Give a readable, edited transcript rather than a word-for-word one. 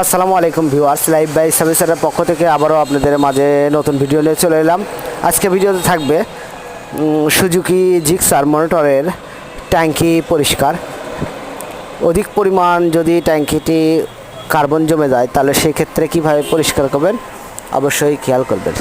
আসসালামু আলাইকুম viewers, live by সার্ভিসের পক্ষ থেকে আবারও আপনাদের মাঝে নতুন ভিডিও নিয়ে চলে এলাম। আজকে ভিডিওতে থাকবে সুজুকি জিক্সার মনিটরের ট্যাঙ্কি পরিষ্কার। অধিক পরিমাণ যদি ট্যাঙ্কিটি কার্বন জমে যায় তাহলে সেই ক্ষেত্রে কীভাবে পরিষ্কার করবেন অবশ্যই খেয়াল করবেন।